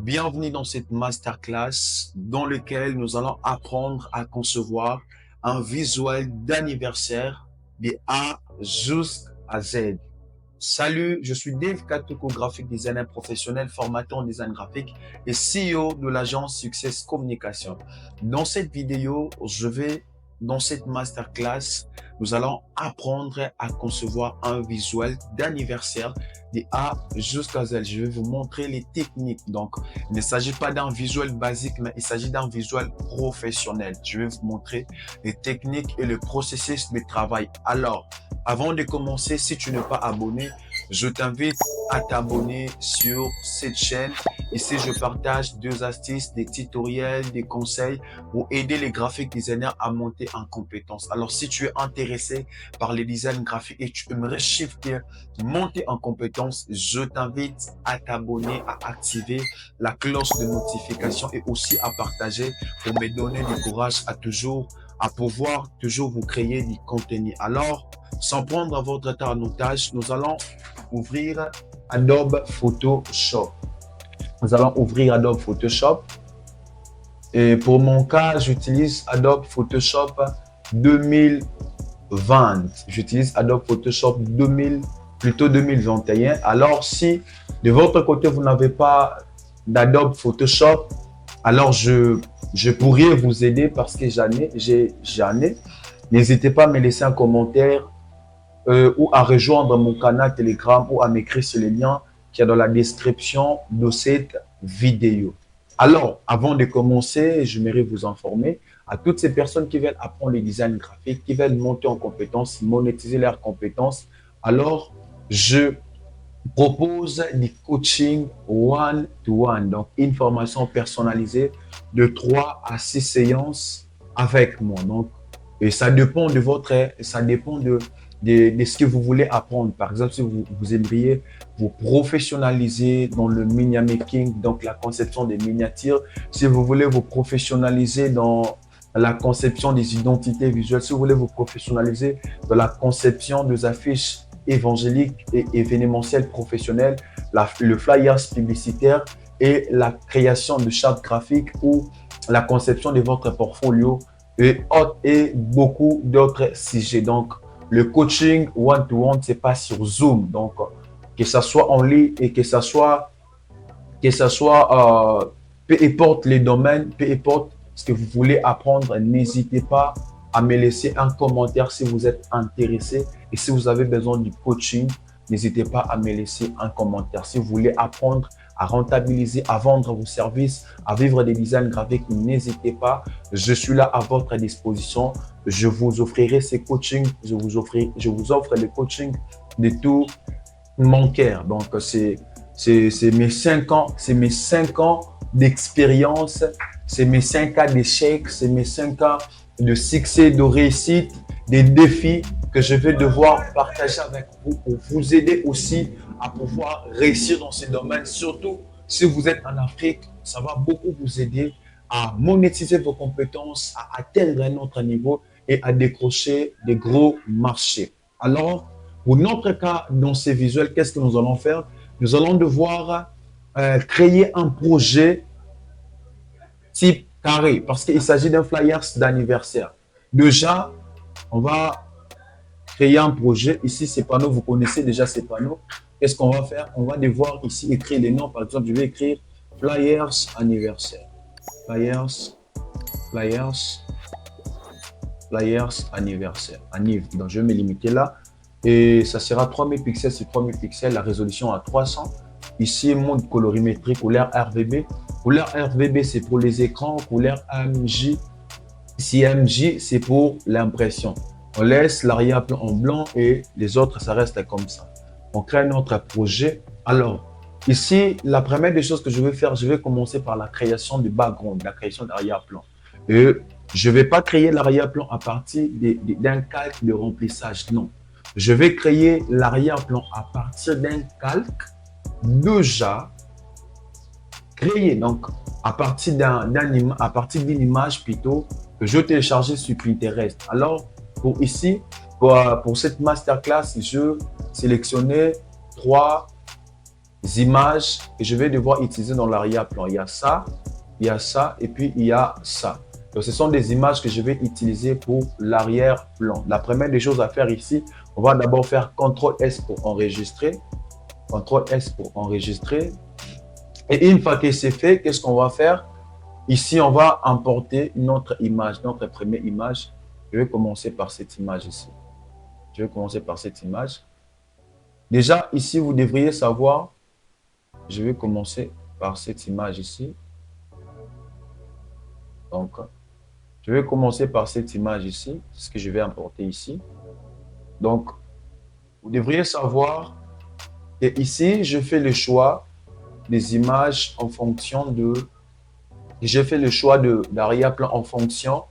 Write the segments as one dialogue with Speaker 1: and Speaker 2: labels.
Speaker 1: Bienvenue dans cette masterclass dans laquelle nous allons apprendre à concevoir un visuel d'anniversaire de A jusqu'à Z. Salut, je suis Dave Katoko, graphic designer professionnel, formateur en design graphique et CEO de l'agence Success Communication. Dans cette masterclass, nous allons apprendre à concevoir un visuel d'anniversaire de A jusqu'à Z. Je vais vous montrer les techniques. Donc, il ne s'agit pas d'un visuel basique, mais il s'agit d'un visuel professionnel. Je vais vous montrer les techniques et le processus de travail. Alors, avant de commencer, si tu n'es pas abonné, je t'invite à t'abonner sur cette chaîne. Ici, je partage des astuces, des tutoriels, des conseils pour aider les graphic designers à monter en compétences. Alors, si tu es intéressé par les designs graphiques et tu aimerais shifter, monter en compétences, je t'invite à t'abonner, à activer la cloche de notification et aussi à partager pour me donner du courage à pouvoir toujours vous créer du contenu. Alors, sans prendre votre temps en otage, nous allons ouvrir Adobe Photoshop. Nous allons ouvrir Adobe Photoshop. Et pour mon cas, j'utilise Adobe Photoshop 2020. J'utilise Adobe Photoshop 2021. Alors, si de votre côté, vous n'avez pas d'Adobe Photoshop, alors je pourrais vous aider parce que j'en ai. N'hésitez pas à me laisser un commentaire ou à rejoindre mon canal Telegram ou à m'écrire sur les liens qui est dans la description de cette vidéo. Alors, avant de commencer, j'aimerais vous informer à toutes ces personnes qui veulent apprendre le design graphique, qui veulent monter en compétences, monétiser leurs compétences. Alors, je propose du coaching one-to-one, donc une formation personnalisée de 3 à 6 séances avec moi. Donc, et ça dépend de ce que vous voulez apprendre. Par exemple, si vous aimeriez vous professionnaliser dans le miniature making, donc la conception des miniatures, si vous voulez vous professionnaliser dans la conception des identités visuelles, si vous voulez vous professionnaliser dans la conception des affiches évangéliques et événementielles professionnelles, le flyers publicitaire et la création de chartes graphiques ou la conception de votre portfolio et beaucoup d'autres sujets. Donc, le coaching one-to-one, c'est pas sur Zoom. Donc, que ça soit en ligne et que ça soit, peu importe les domaines, peu importe ce que vous voulez apprendre, n'hésitez pas à me laisser un commentaire si vous êtes intéressé. Et si vous avez besoin du coaching, n'hésitez pas à me laisser un commentaire. Si vous voulez apprendre à rentabiliser, à vendre vos services, à vivre des designs graphiques, n'hésitez pas. Je suis là à votre disposition. Je vous offrirai ces coachings. Je vous offre le coaching de tout mon cœur. Donc, c'est mes 5 ans, c'est mes 5 ans d'expérience, c'est mes 5 ans d'échecs, c'est mes 5 ans de succès, de réussite, des défis que je vais devoir partager avec vous pour vous aider aussi à pouvoir réussir dans ces domaines. Surtout si vous êtes en Afrique, ça va beaucoup vous aider à monétiser vos compétences, à atteindre un autre niveau et à décrocher des gros marchés. Alors, pour notre cas, dans ces visuels, qu'est-ce que nous allons faire? Nous allons devoir créer un projet type carré parce qu'il s'agit d'un flyers d'anniversaire. Déjà, on va créer un projet. Ici, ces panneaux, vous connaissez déjà ces panneaux. Qu'est-ce qu'on va faire? On va devoir ici écrire les noms. Par exemple, je vais écrire flyers anniversaire. Flyers anniversaire. Donc, je vais me limiter là. Et ça sera 3000 pixels sur 3000 pixels. La résolution à 300. Ici, mode colorimétrique, couleur RGB. Couleur RGB, c'est pour les écrans. Couleur AMJ, CMJ, c'est pour l'impression. On laisse l'arrière-plan en blanc et les autres, ça reste comme ça. On crée notre projet. Alors, ici, la première des choses que je vais faire, je vais commencer par la création du background, la création d'arrière-plan. Et je ne vais pas créer l'arrière-plan à partir d'un calque de remplissage, non. Je vais créer l'arrière-plan à partir d'un calque déjà créé. Donc, à partir d'une image plutôt que je téléchargeais sur Pinterest. Alors, pour cette masterclass, je sélectionnais 3 images que je vais devoir utiliser dans l'arrière-plan. Il y a ça, et puis il y a ça. Donc, ce sont des images que je vais utiliser pour l'arrière-plan. La première des choses à faire ici, on va d'abord faire CTRL-S pour enregistrer. CTRL-S pour enregistrer. Et une fois que c'est fait, qu'est-ce qu'on va faire? Ici, on va importer notre image, notre première image. Je vais commencer par cette image ici. Je vais commencer par cette image. Déjà, ici, vous devriez savoir, je vais commencer par cette image ici. Donc, je vais commencer par cette image ici, ce que je vais importer ici. Donc, vous devriez savoir que ici, je fais le choix des images en fonction de... J'ai fait le choix d'arrière-plan en fonction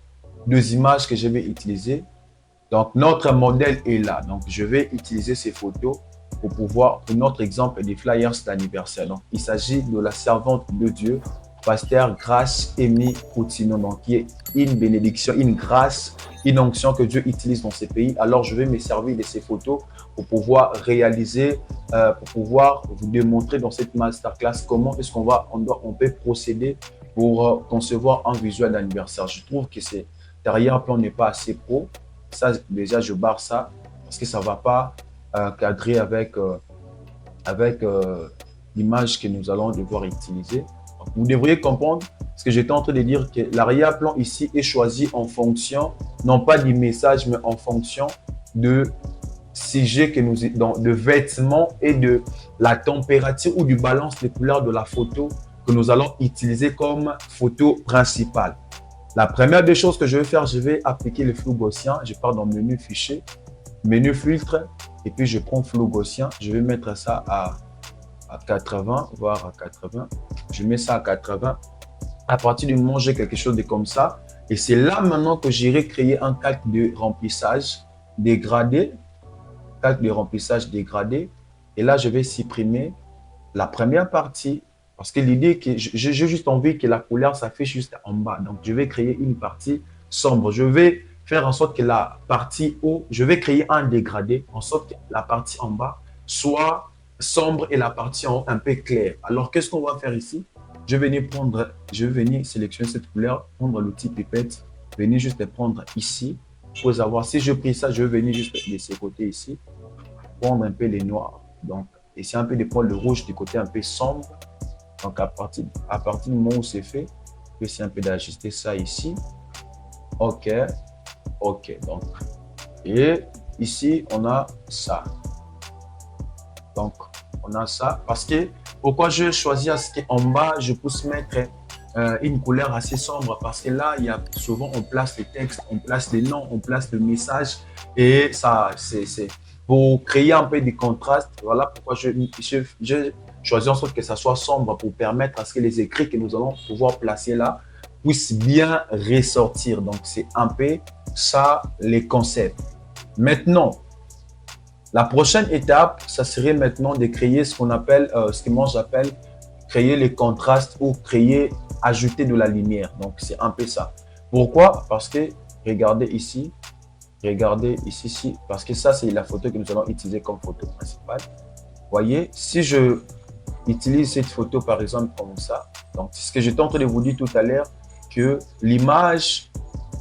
Speaker 1: des images que je vais utiliser. Donc, notre modèle est là. Donc, je vais utiliser ces photos pour pouvoir, pour notre exemple des flyers d'anniversaire. Donc, il s'agit de la servante de Dieu, Pasteur Grace Amy Coutinho, donc qui est une bénédiction, une grâce, une onction que Dieu utilise dans ces pays. Alors, je vais me servir de ces photos pour pouvoir réaliser, pour pouvoir vous démontrer dans cette masterclass comment est-ce on peut procéder pour concevoir un visuel d'anniversaire. Je trouve que cet arrière-plan n'est pas assez pro. Ça, déjà, je barre ça parce que ça ne va pas cadrer avec l'image que nous allons devoir utiliser. Donc, vous devriez comprendre ce que j'étais en train de dire, que l'arrière-plan ici est choisi en fonction, non pas du message, mais en fonction de sujet que nous, de vêtements et de la température ou du balance de couleurs de la photo que nous allons utiliser comme photo principale. La première des choses que je vais faire, je vais appliquer le flou gaussien. Je pars dans menu fichier, menu filtre, et puis je prends flou gaussien. Je vais mettre ça à 80, voire à 80. Je mets ça à 80. À partir du moment où j'ai quelque chose de comme ça, et c'est là maintenant que j'irai créer un calque de remplissage dégradé. Calque de remplissage dégradé. Et là, je vais supprimer la première partie. Parce que l'idée est que j'ai juste envie que la couleur s'affiche juste en bas. Donc, je vais créer une partie sombre. Je vais faire en sorte que la partie haut, je vais créer un dégradé, en sorte que la partie en bas soit sombre et la partie en haut un peu claire. Alors, qu'est-ce qu'on va faire ici? Je vais venir sélectionner cette couleur, prendre l'outil pipette, venir juste prendre ici. Pour savoir si je pris ça, je vais venir juste de ce côté ici, prendre un peu les noirs. Donc, essayer un peu de prendre le rouge du côté un peu sombre. Donc, à partir du moment où c'est fait, je vais essayer un peu d'ajuster ça ici. OK. OK. Donc, et ici, on a ça. Donc, on a ça. Parce que, pourquoi je choisis à ce qu'en bas, je puisse mettre une couleur assez sombre? Parce que là, il y a souvent, on place les textes, on place les noms, on place le message. Et ça, c'est pour créer un peu de contraste. Voilà pourquoi je choisis en sorte que ça soit sombre pour permettre à ce que les écrits que nous allons pouvoir placer là puissent bien ressortir. Donc, c'est un peu ça, les concepts. Maintenant, la prochaine étape, ça serait maintenant de créer ce qu'on appelle, ce que moi j'appelle créer les contrastes ou ajouter de la lumière. Donc, c'est un peu ça. Pourquoi? Parce que, regardez ici, parce que ça, c'est la photo que nous allons utiliser comme photo principale. Voyez, si je utilise cette photo par exemple comme ça, donc c'est ce que j'étais en train de vous dire tout à l'heure, que l'image,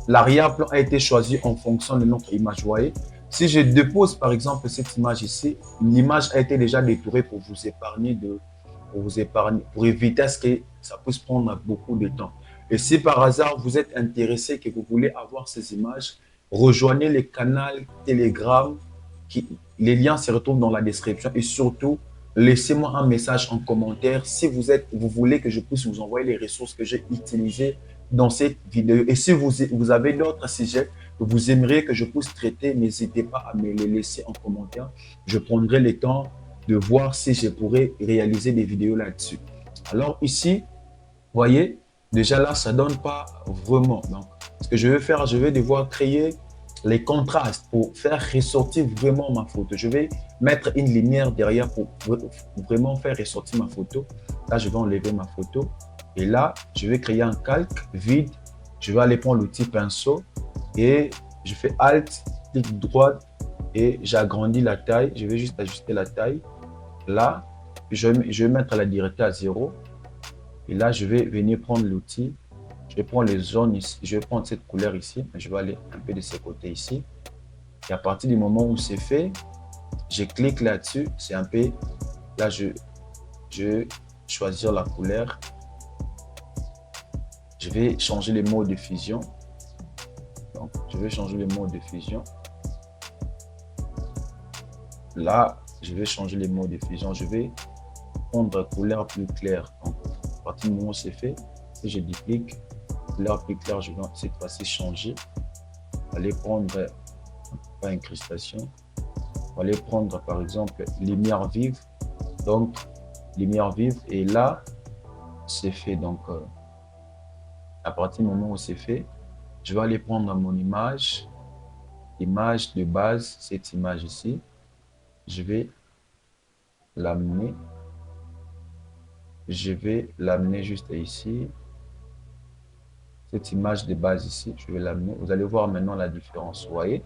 Speaker 1: l'arrière-plan a été choisi en fonction de notre image. Vous voyez, si je dépose par exemple cette image ici, l'image a été déjà détourée pour vous épargner pour éviter à ce que ça puisse prendre beaucoup de temps. Et si par hasard vous êtes intéressé, que vous voulez avoir ces images, rejoignez le canal Telegram, les liens se retrouvent dans la description, et surtout, laissez-moi un message en commentaire si vous voulez que je puisse vous envoyer les ressources que j'ai utilisées dans cette vidéo. Et si vous avez d'autres sujets que vous aimeriez que je puisse traiter, n'hésitez pas à me les laisser en commentaire. Je prendrai le temps de voir si je pourrais réaliser des vidéos là-dessus. Alors ici, voyez, déjà là, ça ne donne pas vraiment. Donc, ce que je vais faire, je vais devoir créer les contrastes pour faire ressortir vraiment ma photo. Je vais mettre une lumière derrière pour vraiment faire ressortir ma photo. Là, je vais enlever ma photo. Et là, je vais créer un calque vide. Je vais aller prendre l'outil pinceau et je fais Alt, clic droit et j'agrandis la taille. Je vais juste ajuster la taille là. je vais mettre la directeur à 0. Et là, je vais venir prendre l'outil. Je vais prendre les zones ici. Je vais prendre cette couleur ici. Je vais aller un peu de ce côté ici. Et à partir du moment où c'est fait, je clique là-dessus. C'est un peu... Là, je vais choisir la couleur. Je vais changer les modes de fusion. Donc, je vais changer les modes de fusion. Là, je vais changer les modes de fusion. Je vais prendre couleur plus claire. Donc, à partir du moment où c'est fait, si je duplique, couleur plus claire, je vais cette fois-ci changer. Aller prendre, pas incrustation, on va aller prendre par exemple lumière vive. Donc, lumière vive. Et là, c'est fait. Donc, à partir du moment où c'est fait, je vais aller prendre mon image de base, cette image ici. Je vais l'amener. Je vais l'amener juste ici. Cette image de base ici, je vais l'amener. Vous allez voir maintenant la différence. Vous voyez?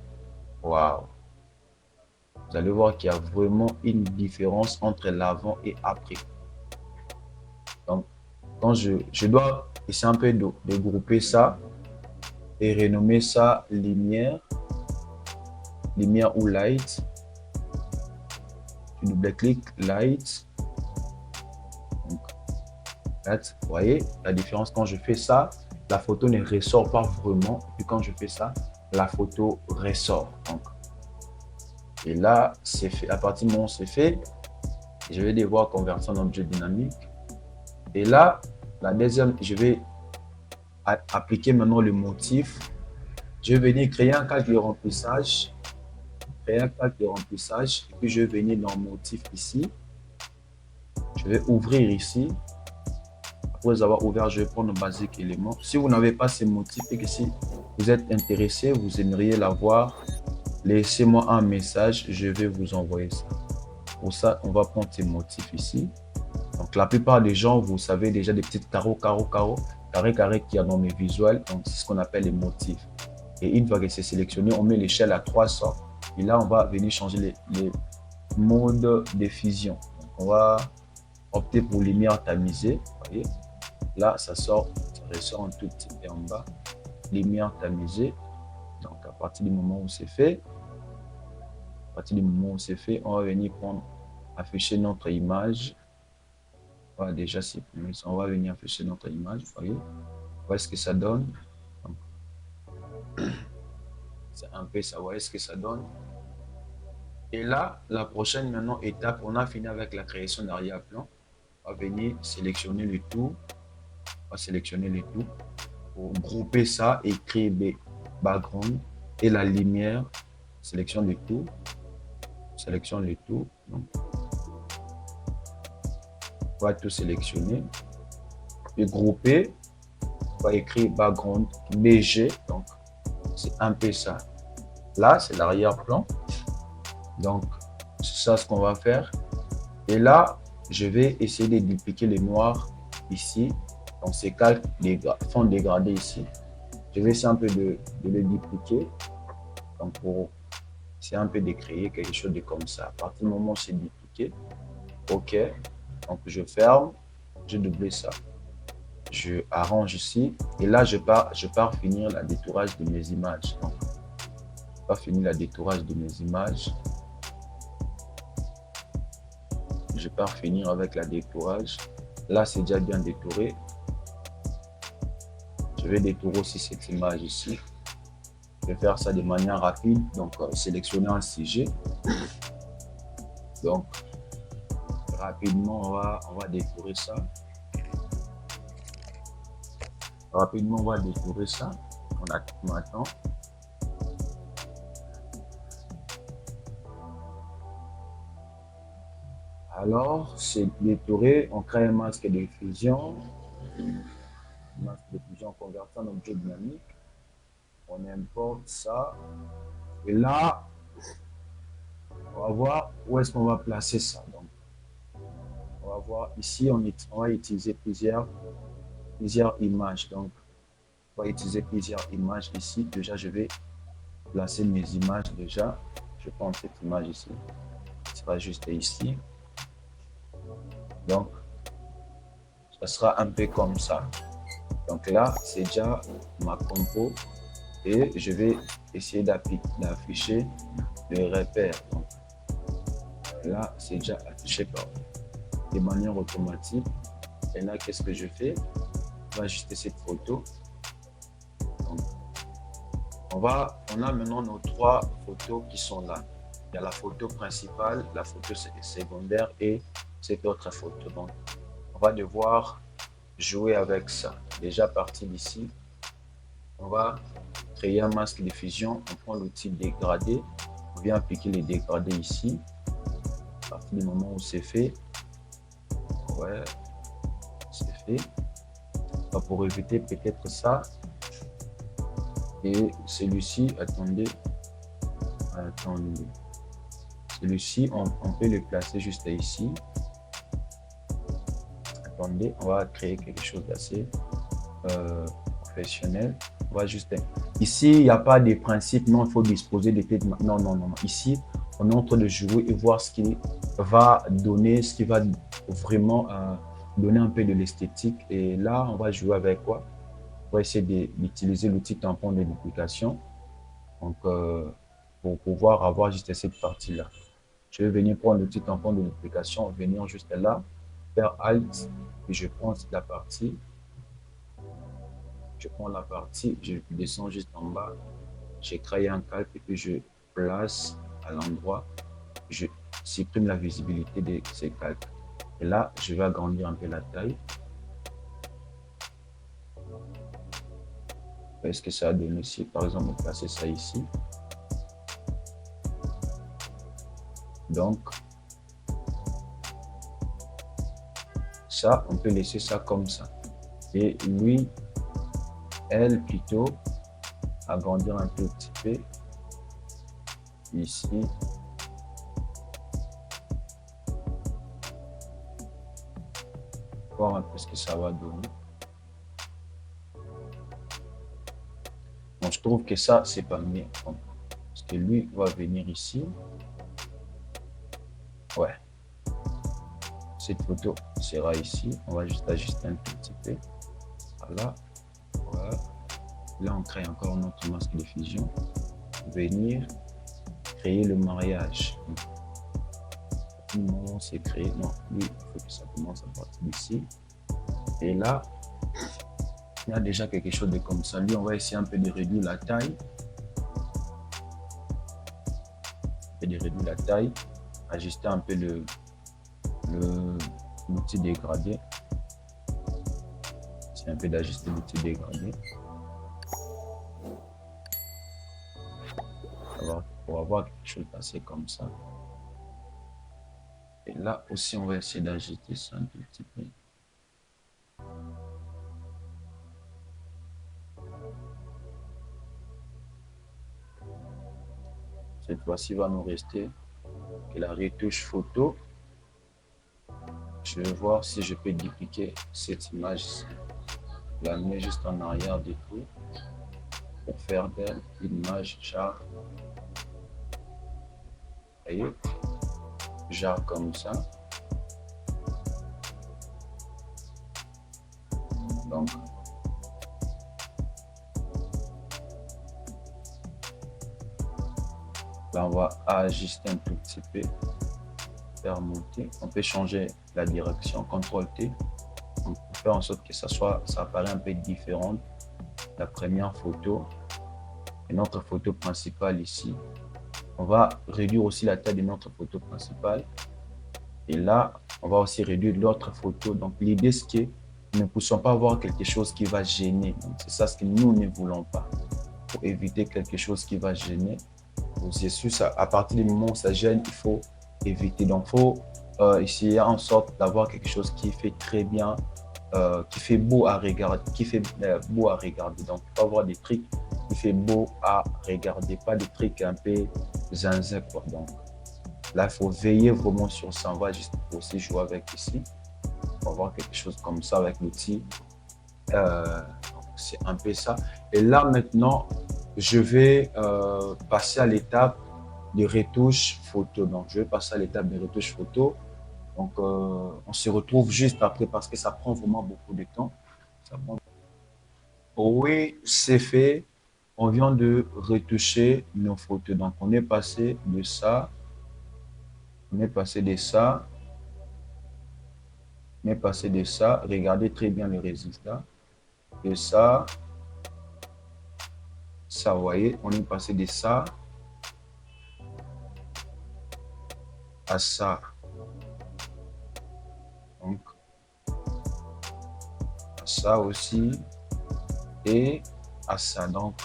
Speaker 1: Waouh! Vous allez voir qu'il y a vraiment une différence entre l'avant et après. Donc, quand je dois essayer un peu de grouper ça et renommer ça lumière ou light. Tu double-cliques light. Donc, light. Vous voyez la différence quand je fais ça, la photo ne ressort pas vraiment. Et puis quand je fais ça, la photo ressort. Donc, et là, c'est fait. À partir du moment où c'est fait, je vais devoir convertir en objet dynamique. Et là, la deuxième, je vais appliquer maintenant le motif. Je vais venir créer un calque de remplissage. Créer un calque de remplissage. Et puis, je vais venir dans motif ici. Je vais ouvrir ici. Après avoir ouvert, je vais prendre le basique élément. Si vous n'avez pas ces motifs et que si vous êtes intéressé, vous aimeriez l'avoir, laissez-moi un message. Je vais vous envoyer ça. Pour ça, on va prendre ces motifs ici. Donc, la plupart des gens, vous savez déjà des petits carreaux, carré qu'il y a dans mes visuels. Donc, c'est ce qu'on appelle les motifs. Et une fois que c'est sélectionné, on met l'échelle à 300. Et là, on va venir changer les modes de fusion. Donc, on va opter pour lumière tamisée. Vous voyez, là, ça sort, ça ressort un tout petit peu en bas. Lumière tamisée. Donc, à partir du moment où c'est fait, on va venir afficher notre image. Voilà, déjà, on va venir afficher notre image. Vous voyez, voilà ce que ça donne. C'est un peu ça, vous voyez ce que ça donne. Et là, la prochaine maintenant étape, on a fini avec la création d'arrière-plan. On va venir sélectionner le tout. On va sélectionner le tout pour grouper ça et créer des backgrounds et la lumière. Sélectionne le tout. Sélectionne le tout. Donc, on va tout sélectionner et grouper. On va écrire background BG. Donc, c'est un peu ça. Là, c'est l'arrière-plan. Donc, c'est ça ce qu'on va faire. Et là, je vais essayer de dupliquer le noir ici. Donc, ces calques font dégradés ici. Je vais essayer un peu de le dupliquer. Donc, pour essayer un peu de créer quelque chose de comme ça. À partir du moment où c'est dupliqué, OK. Donc, je ferme. Je double ça. Je arrange ici. Et là, je pars finir la détourage de mes images. Donc, je pars finir la détourage de mes images. Je pars finir avec la détourage. Là, c'est déjà bien détouré. Je vais détourer aussi cette image ici. Je vais faire ça de manière rapide. Donc, sélectionner un sujet. Donc, rapidement, on va détourer ça. Rapidement, on va détourer ça. On attend. Alors, c'est détouré. On crée un masque de fusion. Masque de fusion converti en objet dynamique. On importe ça. Et là, on va voir où est-ce qu'on va placer ça. Donc, on va voir ici, on va utiliser plusieurs images. Donc, on va utiliser plusieurs images ici. Déjà, je vais placer mes images déjà. Je prends cette image ici. Ce sera juste ici. Donc, ça sera un peu comme ça. Donc là, c'est déjà ma compo et je vais essayer d'afficher le repère. Donc, là, c'est déjà affiché de manière automatique. Et là, qu'est-ce que je fais? On va ajuster cette photo. Donc, on a maintenant nos 3 photos qui sont là. Il y a la photo principale, la photo secondaire et cette autre photo. Donc, on va devoir jouer avec ça. Déjà parti d'ici, on va créer un masque de fusion. On prend l'outil dégradé. On vient appliquer les dégradés ici. À partir du moment où c'est fait, ouais, c'est fait. Donc, pour éviter peut-être ça. Et celui-ci, attendez. Celui-ci, on peut le placer juste ici. Attendez, on va créer quelque chose d'assez professionnel. On va juste... Ici, il n'y a pas de principe. Non, il faut disposer de tête. Non, non, non. Ici, on est en train de jouer et voir ce qui va donner, ce qui va vraiment donner un peu de l'esthétique. Et là, on va jouer avec quoi? On va essayer d'utiliser l'outil tampon de duplication. Donc, pour pouvoir avoir juste cette partie-là. Je vais venir prendre l'outil tampon de duplication, venir juste là, faire Alt, et je prends la partie. Je prends la partie, je descends juste en bas, j'ai créé un calque et puis je place à l'endroit, je supprime la visibilité de ces calques. Et là, je vais agrandir un peu la taille. Est-ce que ça a donné ici? Par exemple, placer ça ici. Donc, ça, on peut laisser ça comme ça. Et lui, elle plutôt, agrandir un tout petit peu. Ici. Voir un peu ce que ça va donner. Bon, je trouve que ça, c'est pas mieux. Parce que lui va venir ici. Ouais. Cette photo sera ici. On va juste ajuster un tout petit peu. Voilà. Voilà. Là, on crée encore notre masque de fusion. Venir créer le mariage. Non, c'est créé. Non, lui, il faut que ça commence à partir d'ici. Et là, il y a déjà quelque chose de comme ça. Lui, on va essayer un peu de réduire la taille. Ajuster un peu l'outil dégradé. C'est un peu d'ajuster l'outil dégradé. Pour avoir quelque chose passé comme ça. Et là aussi, on va essayer d'ajuster ça un tout petit peu. Cette fois-ci, va nous rester que la retouche photo. Je vais voir si je peux dupliquer cette image, la mettre juste en arrière du tout pour faire d'elle une image genre, voyez, genre comme ça. Donc, là, on va ajuster un tout petit peu, faire monter. On peut changer la direction, CTRL-T, pour faire en sorte que ça apparaît un peu différent. La première photo et notre photo principale ici. On va réduire aussi la taille de notre photo principale. Et là, on va aussi réduire l'autre photo. Donc, l'idée, c'est que nous ne poussons pas avoir quelque chose qui va gêner. C'est ça ce que nous ne voulons pas. Pour éviter quelque chose qui va gêner. C'est sûr, à partir du moment où ça gêne, il faut éviter. Donc, il faut essayer en sorte d'avoir quelque chose qui fait très bien, qui fait beau à regarder, Donc, il faut avoir des trucs qui fait beau à regarder, pas des trucs un peu zinzin, quoi. Donc, là, il faut veiller vraiment sur ça. On va juste aussi jouer avec ici. On va avoir quelque chose comme ça avec l'outil. C'est un peu ça. Et là, maintenant, je vais passer à l'étape de retouche photo. Donc, je vais passer à l'étape de retouche photo. Donc, on se retrouve juste après parce que ça prend vraiment beaucoup de temps. Ça prend... Oui, c'est fait. On vient de retoucher nos photos. Donc, on est passé de ça. On est passé de ça. On est passé de ça. Regardez très bien le résultat. De ça. Ça, vous voyez, on est passé de ça à ça. Donc, à ça aussi. Et à ça. Donc,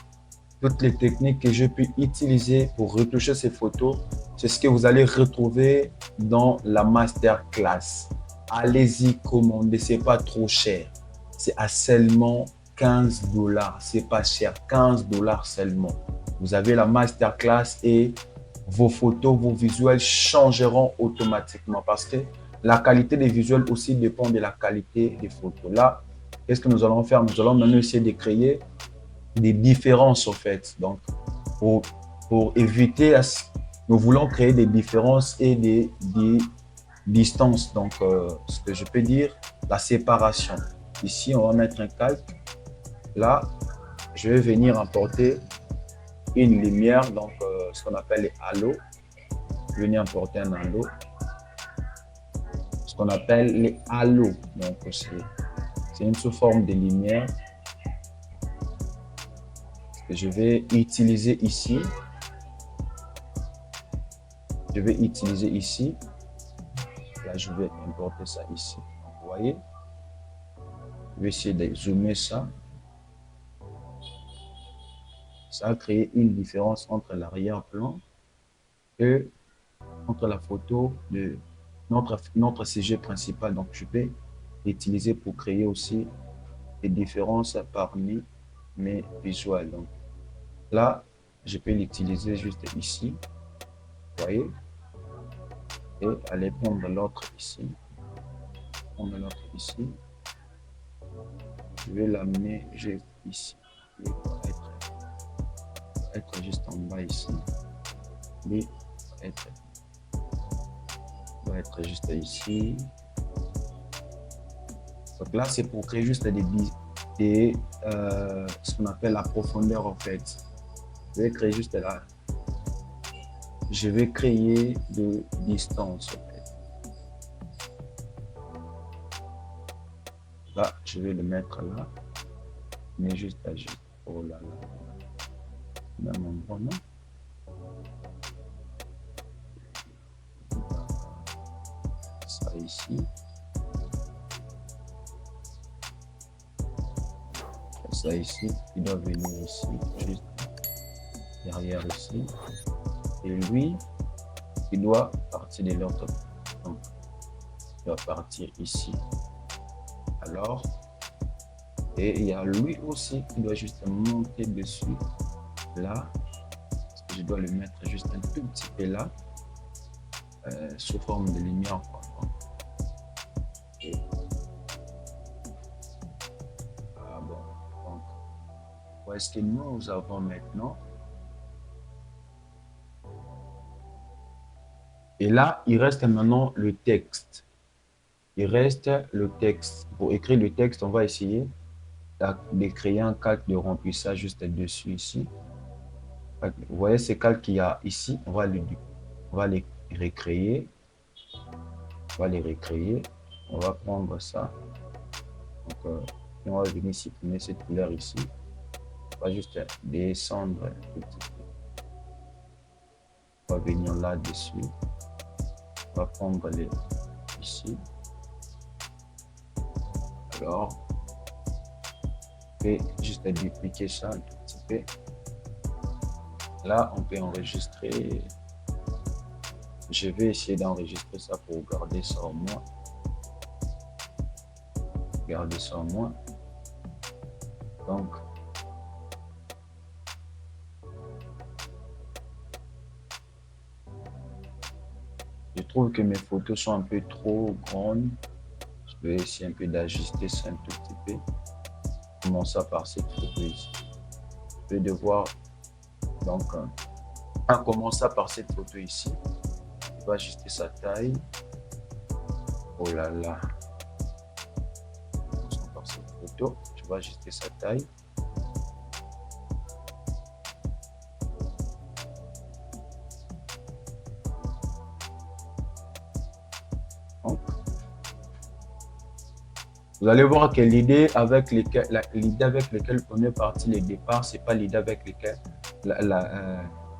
Speaker 1: toutes les techniques que je peux utiliser pour retoucher ces photos, c'est ce que vous allez retrouver dans la masterclass. Allez-y, commandez, c'est pas trop cher. C'est à seulement 15 $. C'est pas cher, 15 $ seulement. Vous avez la masterclass et vos photos, vos visuels changeront automatiquement parce que la qualité des visuels aussi dépend de la qualité des photos. Là, qu'est-ce que nous allons faire? Nous allons maintenant essayer de créer des différences en fait. Donc, pour éviter, nous voulons créer des différences et des distances. Donc, ce que je peux dire, la séparation. Ici, on va mettre un calque. Là, je vais venir importer une lumière, donc ce qu'on appelle les halos. Je vais venir importer un halo. Ce qu'on appelle les halos. Donc, c'est une sous-forme de lumière que je vais utiliser ici. Je vais utiliser ici. Là, je vais importer ça ici. Donc, vous voyez, je vais essayer de zoomer ça. Ça a créé une différence entre l'arrière-plan et entre la photo de notre sujet principal. Donc, je vais l'utiliser pour créer aussi des différences parmi mes visuels. Donc, là, je peux l'utiliser juste ici. Vous voyez? Et aller prendre l'autre ici. Prendre l'autre ici. Je vais l'amener juste ici. Il va être juste en bas ici. Il va être juste ici. Donc là, c'est pour créer juste ce qu'on appelle la profondeur en fait. Je vais créer juste là. Je vais créer de distance en fait. Là, je vais le mettre là. Mais juste à juste. Oh là là. Même endroit, non? Ça ici. Ça ici. Il doit venir ici. Juste derrière ici. Et lui, il doit partir de l'autre. Donc, il doit partir ici. Alors, et il y a lui aussi qui doit juste monter dessus. Là, parce que je dois le mettre juste un tout petit peu là, sous forme de lumière. Et, bon, donc, où est-ce que nous avons maintenant? Et là, il reste maintenant le texte. Il reste le texte. Pour écrire le texte, on va essayer de créer un calque de remplissage juste dessus ici. Vous voyez ces calques qu'il y a ici, on va les recréer. On va les recréer. On va prendre ça. Donc, on va venir supprimer cette couleur ici. On va juste descendre un petit peu. On va venir là-dessus. On va prendre les ici. Alors, je vais juste dupliquer ça un tout petit peu. Là, on peut enregistrer. Je vais essayer d'enregistrer ça pour garder ça au moins. Garder ça au moins. Donc, je trouve que mes photos sont un peu trop grandes. Je vais essayer un peu d'ajuster ça un tout petit peu. Commencer par cette photo ici. Je vais devoir, donc, en commençant par cette photo ici, je vais ajuster sa taille. Oh là là. Par cette photo, je vais ajuster sa taille. Donc, vous allez voir que l'idée avec laquelle on est parti le départ, c'est pas l'idée avec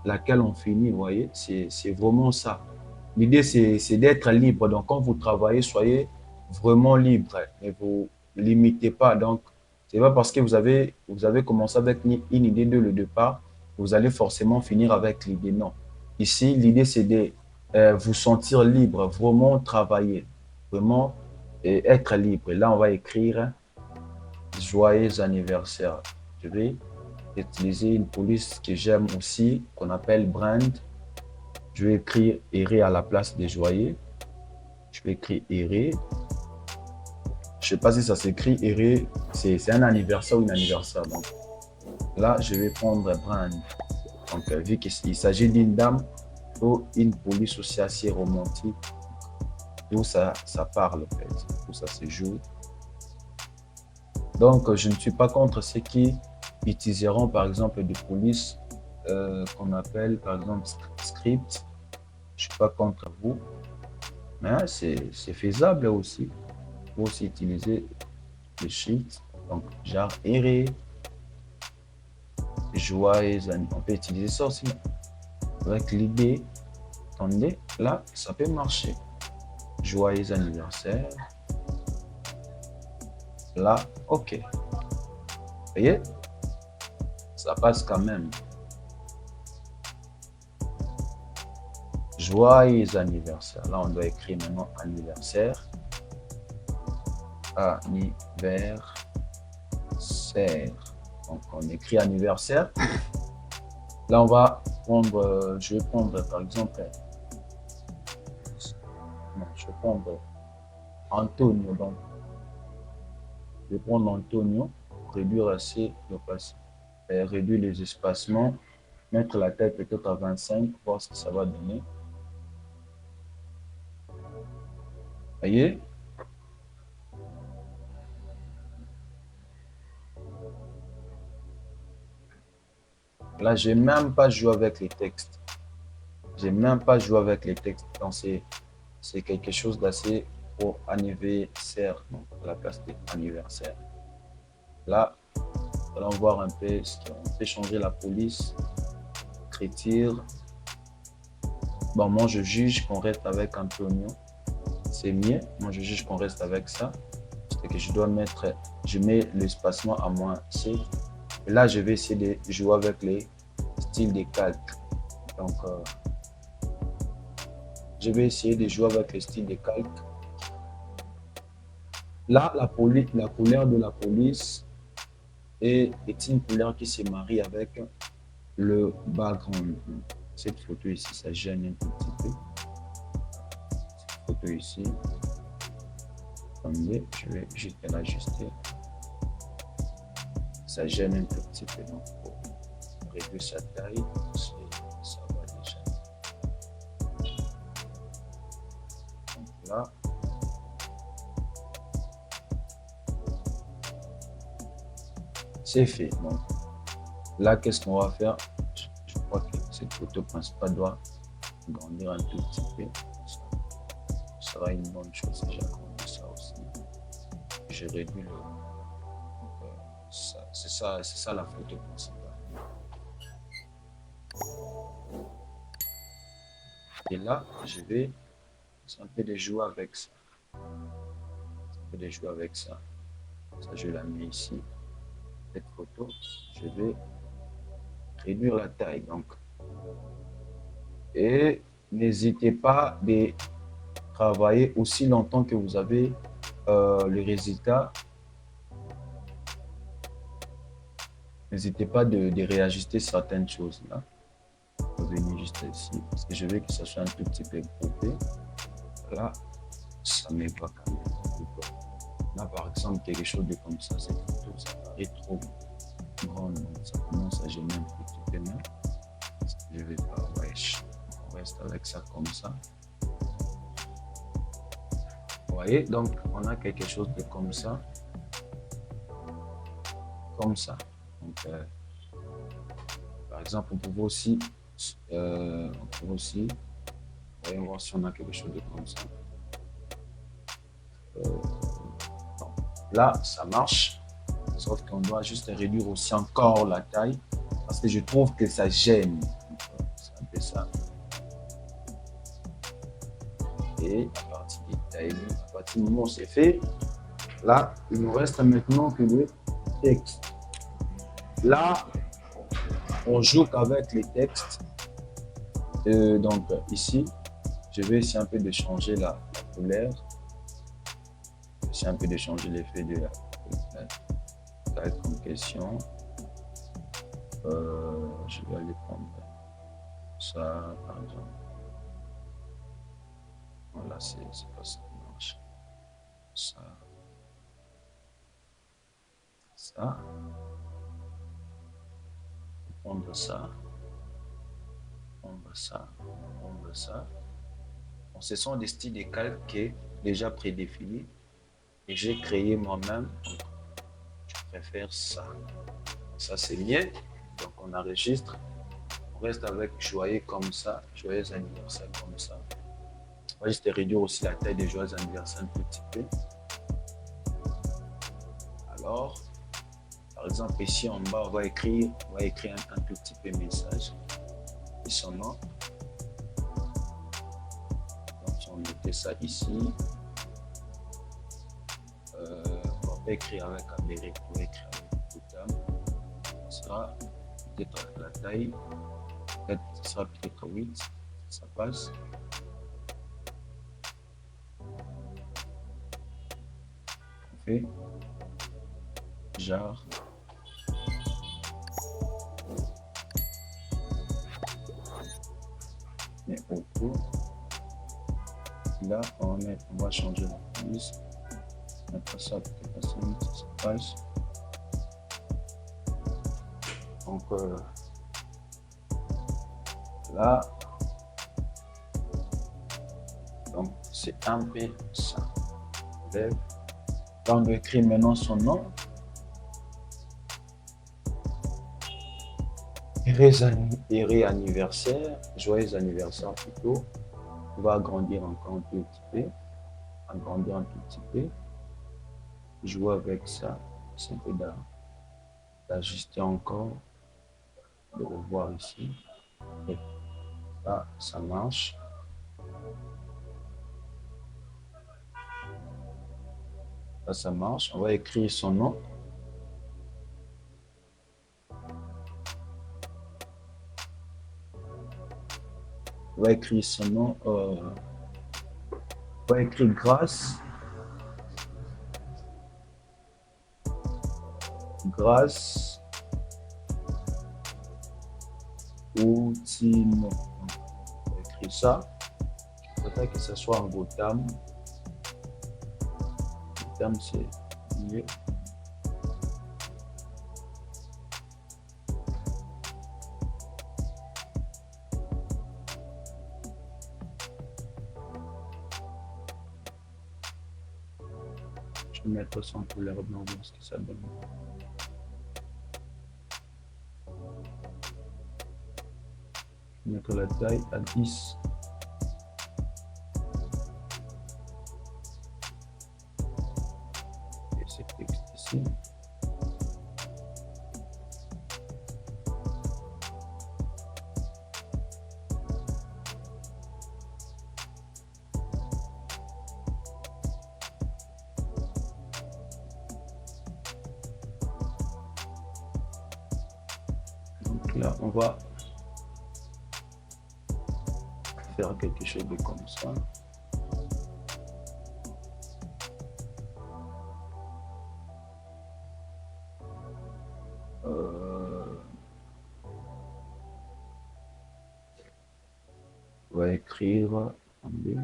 Speaker 1: laquelle on finit, vous voyez, c'est vraiment ça. L'idée, c'est d'être libre. Donc, quand vous travaillez, soyez vraiment libre. Ne vous limitez pas. Donc, c'est pas parce que vous avez commencé avec une idée dès le départ, vous allez forcément finir avec l'idée. Non. Ici, l'idée, c'est de vous sentir libre, vraiment travailler, vraiment être libre. Et là, on va écrire joyeux anniversaire. Je vais utiliser une police que j'aime aussi, qu'on appelle Brand. Je vais écrire Eré à la place des joyeux. Je vais écrire Eré. Je ne sais pas si ça s'écrit Eré. C'est un anniversaire ou une anniversaire. Donc là, je vais prendre Brand. Donc, vu qu'il s'agit d'une dame ou une police aussi assez romantique, tout ça, ça parle en fait. Tout ça se joue. Donc, je ne suis pas contre ceux qui utiliseront par exemple des polices qu'on appelle par exemple script. Je ne suis pas contre vous, mais c'est faisable aussi. Vous aussi utiliser le sheet, donc genre erré, joyeux, on peut utiliser ça aussi avec l'idée. Attendez, là, ça peut marcher. Joyeux anniversaire. Là, ok. Vous voyez, ça passe quand même. Joyeux anniversaire. Là, on doit écrire maintenant anniversaire. Anniversaire. Donc, on écrit anniversaire. Là, on va prendre, je vais prendre par exemple, non, je vais prendre Antonio. Donc, je vais prendre Antonio, réduire assez l'opacité, réduire les espacements, mettre la taille peut-être à 25, voir ce que ça va donner. Voyez? Là, j'ai même pas joué avec les textes. J'ai même pas joué avec les textes. Donc, c'est quelque chose d'assez pour anniversaire, donc à la place de anniversaire. Là, allons voir un peu ce qu'on peut changer la police. Écriture. Bon, moi, je juge qu'on reste avec Antonio. C'est mieux. Moi, je juge qu'on reste avec ça. C'est que je dois mettre, je mets l'espacement à -7. Et là, je vais essayer de jouer avec les styles de calque. Donc, je vais essayer de jouer avec les styles de calque. Là, la couleur de la police est une couleur qui se marie avec le background. Cette photo ici, ça gêne un tout petit peu. Cette photo ici, attendez, je vais juste l'ajuster. Ça gêne un tout petit peu. Donc, pour réduire sa taille, ça va déjà. Donc là, c'est fait. Donc là, qu'est-ce qu'on va faire? Je crois que cette photo principale doit grandir un tout petit peu. Ça sera une bonne chose si j'agrandis ça aussi. Je réduis le. C'est ça la photo principale. Et là, je vais un peu de jouer avec ça. Un peu de jouer avec ça. Ça, je la mets ici. Cette photo, je vais réduire la taille. Donc, et n'hésitez pas de travailler aussi longtemps que vous avez le résultat. N'hésitez pas de réajuster certaines choses là. Je vais venir juste ici parce que je veux que ça soit un tout petit peu groupé. Là, ça ne met pas quand même. Là, par exemple, quelque chose de comme ça, cette photo, ça paraît trop grand. Donc, ça commence à gêner un petit peu même. Je vais pas, ouais, on reste avec ça comme ça. Vous voyez, donc on a quelque chose de comme ça. Comme ça. Donc, par exemple, on peut aussi, voyons voir si on a quelque chose de comme ça. Bon. Là, ça marche, sauf qu'on doit juste réduire aussi encore la taille, parce que je trouve que ça gêne. C'est un peu ça. Et à partir du timing, à partir du moment où c'est fait, là, il nous reste maintenant que le texte. Là, on joue qu'avec les textes. Donc ici, je vais essayer un peu de changer la couleur. Je vais essayer un peu de changer l'effet de la taille comme question. Je vais aller prendre ça, par exemple. Voilà, c'est pas ça qui marche. Ça. Ça. Prendre ça. Prendre ça. Prendre ça. Bon, ce sont des styles de calque déjà prédéfinis et j'ai créé moi-même. Je préfère ça. Ça, c'est bien. Donc, on enregistre. On reste avec joyeux comme ça. Joyeux anniversaire comme ça. On va juste réduire aussi la taille des joyeux anniversaire un petit peu. Alors, par exemple, ici en bas, on va écrire un tout petit peu message et son nom. Donc, si on mettait ça ici, on peut écrire avec Amérique, on peut écrire avec Boutam. Ça sera peut-être la taille, ça sera peut-être 8, ça passe. On fait genre. Et autour, là, on va changer la police. Mettre ça peut-être à 5, ça passe. Donc là, donc c'est un peu ça. Là, on doit écrire maintenant son nom. Heureux anniversaire, joyeux anniversaire plutôt. On va agrandir encore un tout petit peu. Agrandir un tout petit peu. Jouer avec ça. C'est un peu d'ajuster encore. De revoir ici. Et là, ça marche. Là, ça marche. On va écrire son nom. On va écrire son nom. On va écrire grâce. Grâce ou Tino. On va écrire ça. Peut-être que ce soit en Gotham. Gotham, c'est mieux. Je vais mettre ça en couleur blanc, voir ce que ça donne. Je vais mettre la taille à 10. Et ce texte ici. Donc là, on va faire quelque chose de comme ça. On va écrire. Attendez.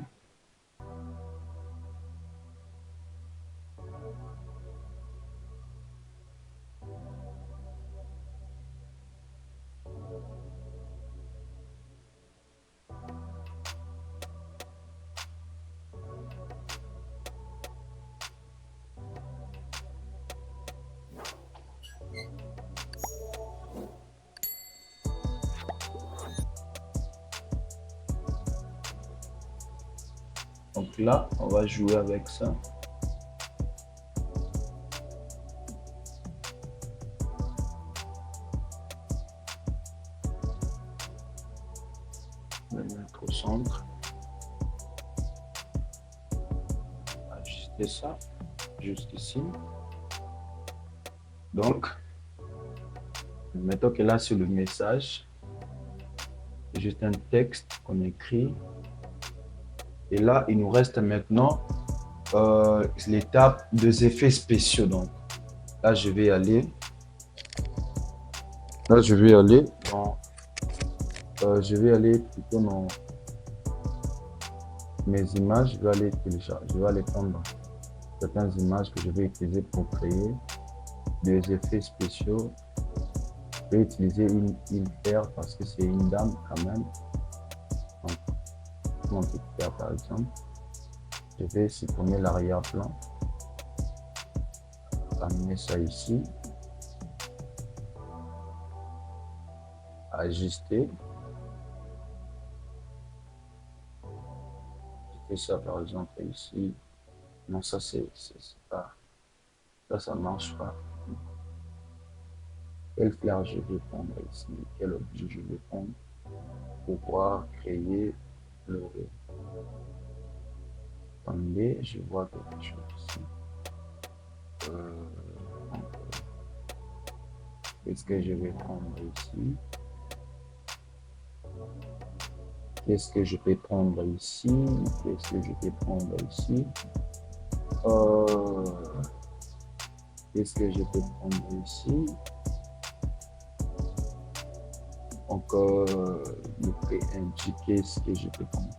Speaker 1: Donc là, on va jouer avec ça. Je vais mettre au centre. Ajuster ça, juste ici. Donc, mettons que là, sur le message, c'est juste un texte qu'on écrit. Et là, il nous reste maintenant l'étape des effets spéciaux. Donc, là, je vais aller dans, je vais aller plutôt dans mes images. Je vais aller télécharger, je vais aller prendre certaines images que je vais utiliser pour créer des effets spéciaux. Je vais utiliser une paire parce que c'est une dame quand même. Donc, mon petit paire par exemple. Je vais supprimer l'arrière-plan. Amener ça ici. Ajuster. Et ça par exemple ici. Non, ça c'est pas. Ça marche pas. Quelle fleur je vais prendre ici? Quel objet je vais prendre pour pouvoir créer le. Attendez, je vois quelque chose ici. Qu'est-ce que je vais prendre ici? Qu'est-ce que je peux prendre ici? Qu'est-ce que je peux prendre ici? Qu'est-ce que je peux prendre ici? Donc, je peux indiquer ce que je peux prendre.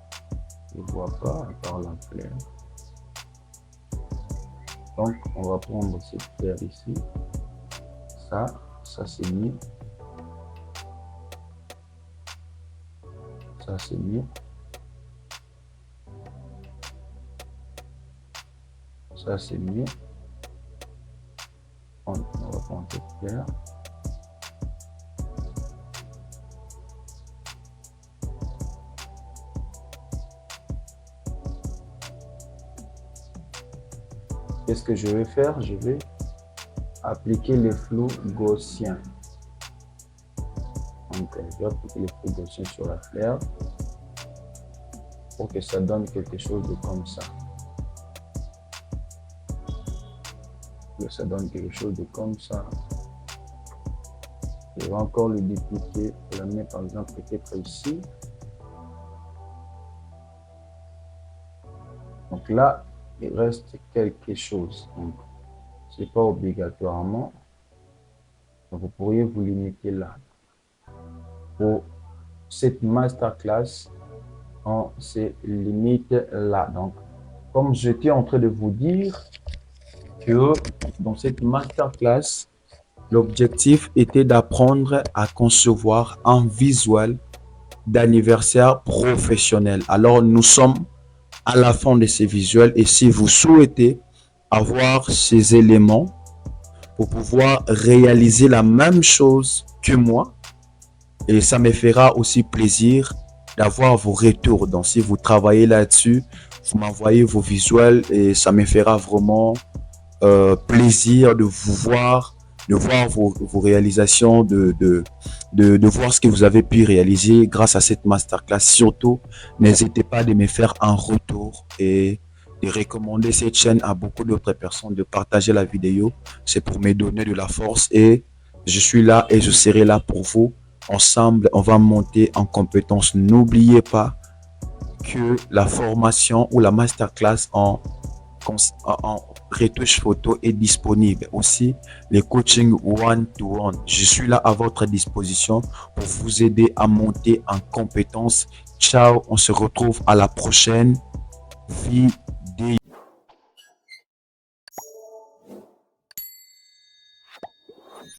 Speaker 1: Je ne vois pas à part la fleur. Donc, on va prendre cette fleur ici. Ça c'est mieux. Ça c'est mieux. Ça c'est mieux. On va prendre cette fleur. Qu'est-ce que je vais faire? Je vais appliquer le flou gaussien. Donc, je vais appliquer le flou gaussien sur la fleur pour que ça donne quelque chose de comme ça. Que ça donne quelque chose de comme ça. Je vais encore le dupliquer et le mettre par exemple peut-être ici. Donc là, il reste quelque chose. Donc, ce n'est pas obligatoirement. Donc, vous pourriez vous limiter là. Pour cette masterclass, on se limite là. Donc, comme j'étais en train de vous dire que dans cette masterclass, l'objectif était d'apprendre à concevoir un visuel d'anniversaire professionnel. Alors, nous sommes à la fin de ces visuels et si vous souhaitez avoir ces éléments pour pouvoir réaliser la même chose que moi, et ça me fera aussi plaisir d'avoir vos retours. Donc, si vous travaillez là-dessus, vous m'envoyez vos visuels et ça me fera vraiment plaisir de vous voir, de voir vos réalisations, de voir ce que vous avez pu réaliser grâce à cette masterclass. Surtout, n'hésitez pas de me faire un retour et de recommander cette chaîne à beaucoup d'autres personnes, de partager la vidéo. C'est pour me donner de la force et je suis là et je serai là pour vous. Ensemble, on va monter en compétences. N'oubliez pas que la formation ou la masterclass en retouche photo est disponible. Aussi, les coachings one-to-one. Je suis là à votre disposition pour vous aider à monter en compétences. Ciao, on se retrouve à la prochaine vidéo.